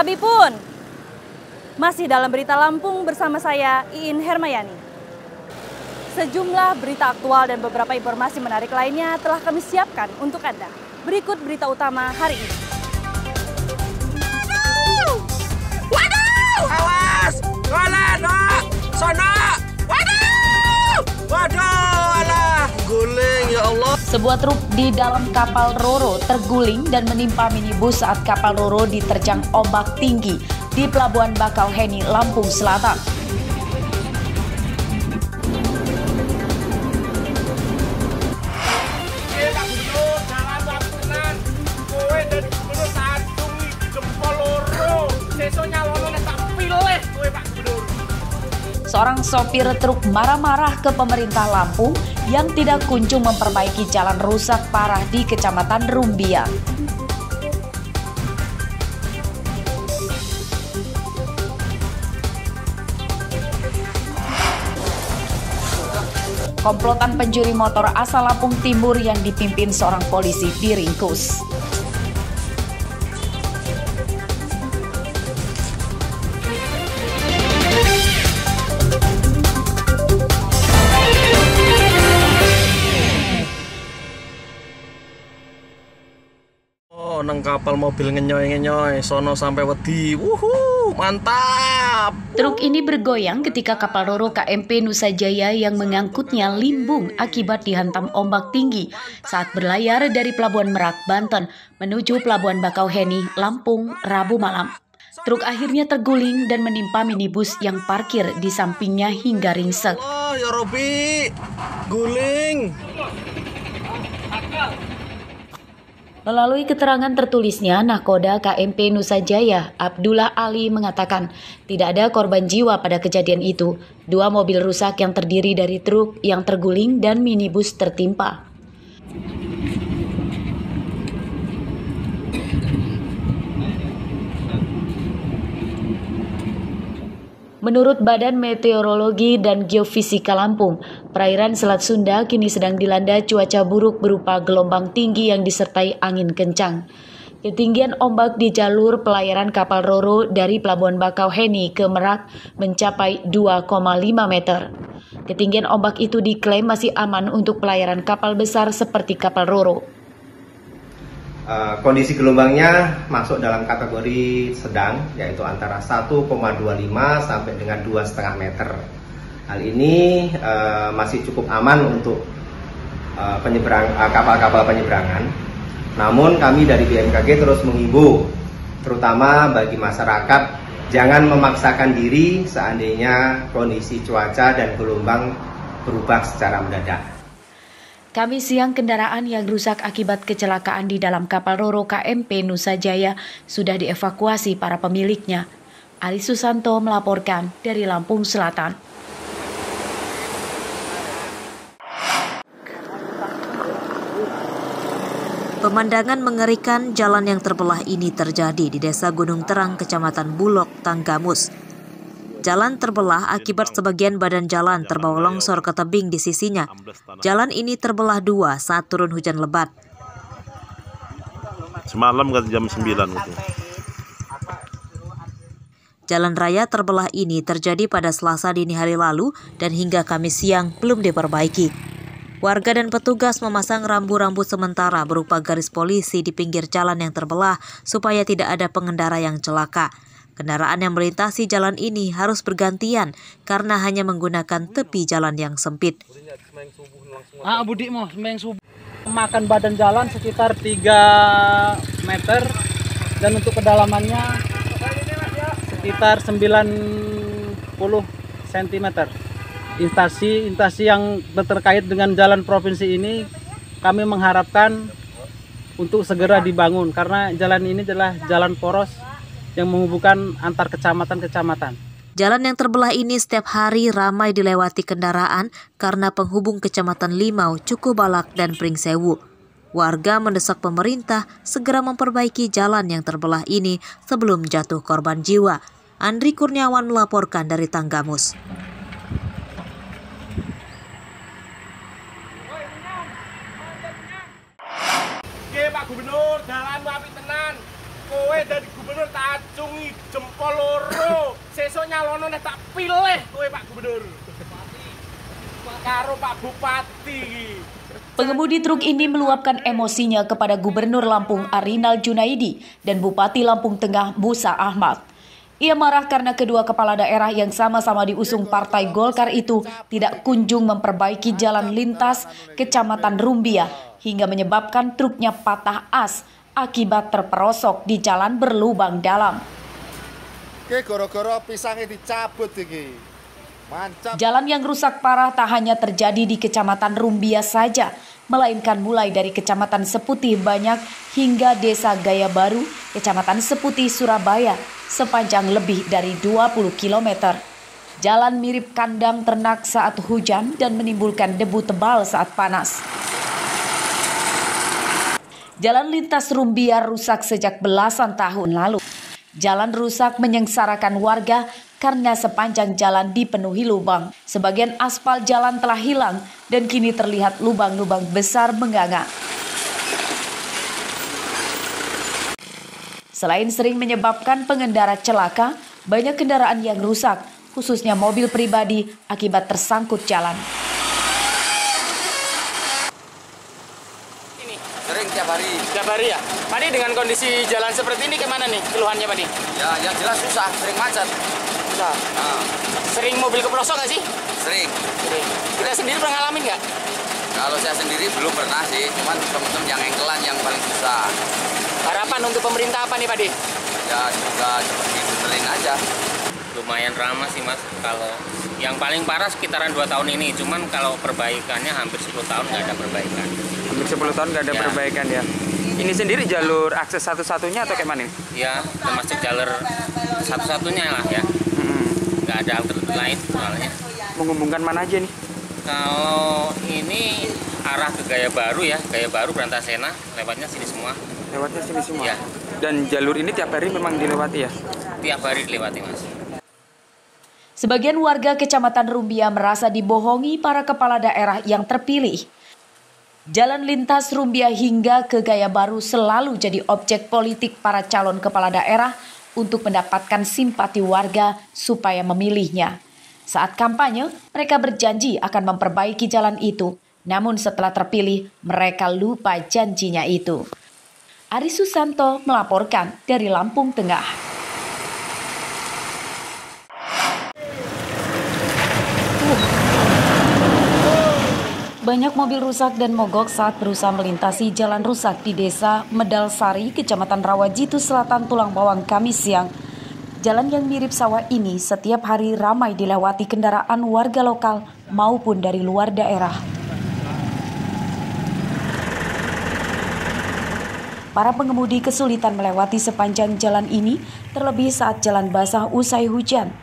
Labi pun. Masih dalam berita Lampung bersama saya, Iin Hermayani. Sejumlah berita aktual dan beberapa informasi menarik lainnya telah kami siapkan untuk Anda. Berikut berita utama hari ini. Waduh! Awas! Golan, no! Sono! Waduh! Waduh, alah! Guling, ya Allah! Sebuah truk di dalam kapal Roro terguling dan menimpa minibus saat kapal Roro diterjang ombak tinggi di Pelabuhan Bakauheni, Lampung Selatan. Seorang sopir truk marah-marah ke pemerintah Lampung yang tidak kunjung memperbaiki jalan rusak parah di Kecamatan Rumbia. Komplotan pencuri motor asal Lampung Timur yang dipimpin seorang polisi diringkus. Nang kapal mobil ngenyoy-ngenyoy, sono sampai wedi. Wuhu, mantap. Truk ini bergoyang ketika kapal Roro KMP Nusa Jaya yang mengangkutnya limbung akibat dihantam ombak tinggi saat berlayar dari Pelabuhan Merak, Banten menuju Pelabuhan Bakauheni, Lampung, Rabu malam. Truk akhirnya terguling dan menimpa minibus yang parkir di sampingnya hingga ringsek. Oh, ya Robi, guling. Melalui keterangan tertulisnya, Nahkoda KMP Nusa Jaya, Abdullah Ali mengatakan tidak ada korban jiwa pada kejadian itu. 2 mobil rusak yang terdiri dari truk yang terguling dan minibus tertimpa. Menurut Badan Meteorologi dan Geofisika Lampung, perairan Selat Sunda kini sedang dilanda cuaca buruk berupa gelombang tinggi yang disertai angin kencang. Ketinggian ombak di jalur pelayaran kapal Roro dari Pelabuhan Bakauheni ke Merak mencapai 2,5 meter. Ketinggian ombak itu diklaim masih aman untuk pelayaran kapal besar seperti kapal Roro. Kondisi gelombangnya masuk dalam kategori sedang, yaitu antara 1,25 sampai dengan 2,5 meter. Hal ini masih cukup aman untuk kapal-kapal penyeberangan. Namun kami dari BMKG terus menghimbau, terutama bagi masyarakat, jangan memaksakan diri seandainya kondisi cuaca dan gelombang berubah secara mendadak. Kamis siang, kendaraan yang rusak akibat kecelakaan di dalam kapal Roro KMP Nusa Jaya sudah dievakuasi para pemiliknya. Ali Susanto melaporkan dari Lampung Selatan. Pemandangan mengerikan jalan yang terbelah ini terjadi di Desa Gunung Terang, Kecamatan Bulog, Tanggamus. Jalan terbelah akibat sebagian badan jalan terbawa longsor ke tebing di sisinya. Jalan ini terbelah 2 saat turun hujan lebat. Semalam kan jam 9 gitu. Jalan raya terbelah ini terjadi pada Selasa dini hari lalu dan hingga Kamis siang belum diperbaiki. Warga dan petugas memasang rambu-rambu sementara berupa garis polisi di pinggir jalan yang terbelah supaya tidak ada pengendara yang celaka. Kendaraan yang melintasi jalan ini harus bergantian karena hanya menggunakan tepi jalan yang sempit. Makan badan jalan sekitar 3 meter dan untuk kedalamannya sekitar 90 cm. Instansi yang terkait dengan jalan provinsi ini kami mengharapkan untuk segera dibangun karena jalan ini adalah jalan poros yang menghubungkan antar kecamatan-kecamatan. Jalan yang terbelah ini setiap hari ramai dilewati kendaraan karena penghubung Kecamatan Limau, Cukubalak, dan Pringsewu. Warga mendesak pemerintah segera memperbaiki jalan yang terbelah ini sebelum jatuh korban jiwa. Andri Kurniawan melaporkan dari Tanggamus. Oke Pak Gubernur, jalan apik tenan. Kowe dari Gubernur tak diacungi jempol loro. Sesuk nyalono nek tak pilih kowe Pak Gubernur. Karo Pak Bupati. Pengemudi truk ini meluapkan emosinya kepada Gubernur Lampung Arinal Junaidi dan Bupati Lampung Tengah Musa Ahmad. Ia marah karena kedua kepala daerah yang sama-sama diusung Partai Golkar itu tidak kunjung memperbaiki jalan lintas Kecamatan Rumbia hingga menyebabkan truknya patah as akibat terperosok di jalan berlubang dalam. Oke, gara-gara pisangnya dicabut iki. Mancap. Jalan yang rusak parah tak hanya terjadi di Kecamatan Rumbia saja, melainkan mulai dari Kecamatan Seputih Banyak hingga Desa Gaya Baru, Kecamatan Seputih Surabaya, sepanjang lebih dari 20 km. Jalan mirip kandang ternak saat hujan dan menimbulkan debu tebal saat panas. Jalan lintas Rumbia rusak sejak belasan tahun lalu. Jalan rusak menyengsarakan warga karena sepanjang jalan dipenuhi lubang. Sebagian aspal jalan telah hilang dan kini terlihat lubang-lubang besar menganga. Selain sering menyebabkan pengendara celaka, banyak kendaraan yang rusak, khususnya mobil pribadi akibat tersangkut jalan. Ini sering tiap hari. Tiap hari ya? Padi dengan kondisi jalan seperti ini gimana nih keluhannya Padi? Ya, yang jelas susah, sering macet. Susah. Nah. Sering mobil keprosok nggak sih? Sering. Kita sendiri pernah ngalamin nggak? Kalau saya sendiri belum pernah sih, cuman teman-teman yang engkelan yang paling susah. Harapan untuk pemerintah apa nih Padi? Ya semoga cepat dibenerin aja. Lumayan ramah sih Mas, kalau yang paling parah sekitaran 2 tahun ini, cuman kalau perbaikannya hampir 10 tahun nggak ada perbaikan. Hampir 10 tahun nggak ada perbaikan ya? Ini sendiri jalur akses satu-satunya atau kayak mana? Ya, termasuk jalur satu-satunya lah ya. Nggak ada alternatif lain soalnya. Menghubungkan mana aja nih? Kalau ini arah ke Gaya Baru ya, Gaya Baru Berantasena, lewatnya sini semua. Lewatnya sini semua? Ya. Dan jalur ini tiap hari memang dilewati ya? Tiap hari dilewati Mas. Sebagian warga Kecamatan Rumbia merasa dibohongi para kepala daerah yang terpilih. Jalan lintas Rumbia hingga ke Gaya Baru selalu jadi objek politik para calon kepala daerah untuk mendapatkan simpati warga supaya memilihnya. Saat kampanye, mereka berjanji akan memperbaiki jalan itu. Namun setelah terpilih, mereka lupa janjinya itu. Ari Susanto melaporkan dari Lampung Tengah. Banyak mobil rusak dan mogok saat berusaha melintasi jalan rusak di Desa Medalsari, Kecamatan Rawajitu Selatan, Tulang Bawang, Kamis siang. Jalan yang mirip sawah ini setiap hari ramai dilewati kendaraan warga lokal maupun dari luar daerah. Para pengemudi kesulitan melewati sepanjang jalan ini, terlebih saat jalan basah usai hujan.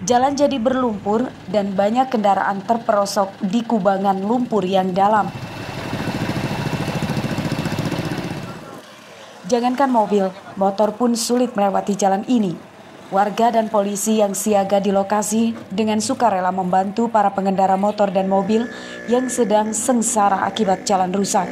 Jalan jadi berlumpur dan banyak kendaraan terperosok di kubangan lumpur yang dalam. Jangankan mobil, motor pun sulit melewati jalan ini. Warga dan polisi yang siaga di lokasi dengan sukarela membantu para pengendara motor dan mobil yang sedang sengsara akibat jalan rusak.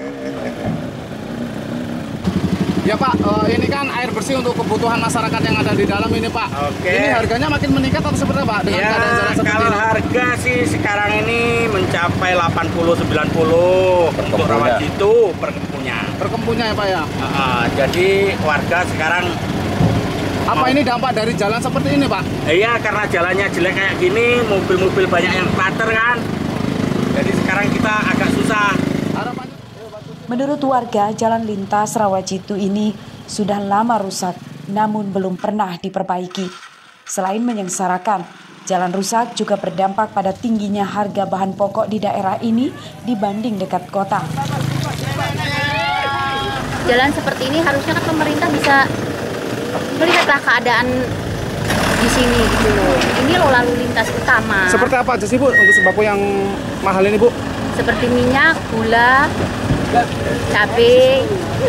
Ya Pak, ini kan air bersih untuk kebutuhan masyarakat yang ada di dalam ini Pak. Oke. Ini harganya makin meningkat atau seperti apa? Dengan ya, keadaan jalan seperti kalau ini? harga sih sekarang ini mencapai 80-90 untuk Rawajitu per kempunya. Per kempunya ya Pak ya? Jadi warga sekarang... Apa ini dampak dari jalan seperti ini Pak? Iya, karena jalannya jelek kayak gini, mobil-mobil banyak yang klater kan. Jadi sekarang kita agak susah. Menurut warga, jalan lintas Rawajitu ini sudah lama rusak, namun belum pernah diperbaiki. Selain menyengsarakan, jalan rusak juga berdampak pada tingginya harga bahan pokok di daerah ini dibanding dekat kota. Jalan seperti ini harusnya kan pemerintah bisa melihatlah keadaan di sini gitu loh. Ini loh lalu lintas utama. Seperti apa aja sih Bu untuk sembako yang mahal ini Bu? Seperti minyak, gula, cabai,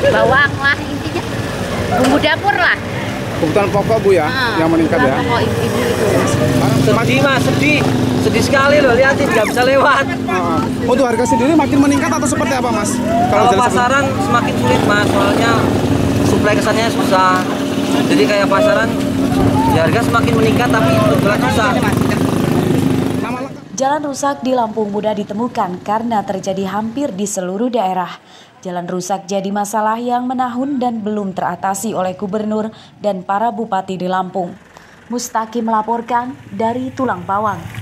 bawang lah intinya. Bumbu dapur lah. Kebutuhan pokok Bu ya, yang meningkat ya. Pokok ibu-ibu itu. Sedih Mas, sedih sekali loh, lihatin nggak bisa lewat. Untuk harga sendiri makin meningkat atau seperti apa Mas? Kalau pasaran semakin sulit Mas, soalnya suplai kesannya susah. Jadi kayak pasaran Ya, harga semakin meningkat tapi berjualan susah. Jalan rusak di Lampung mudah ditemukan karena terjadi hampir di seluruh daerah. Jalan rusak jadi masalah yang menahun dan belum teratasi oleh gubernur dan para bupati di Lampung. Mustaqim melaporkan dari Tulang Bawang.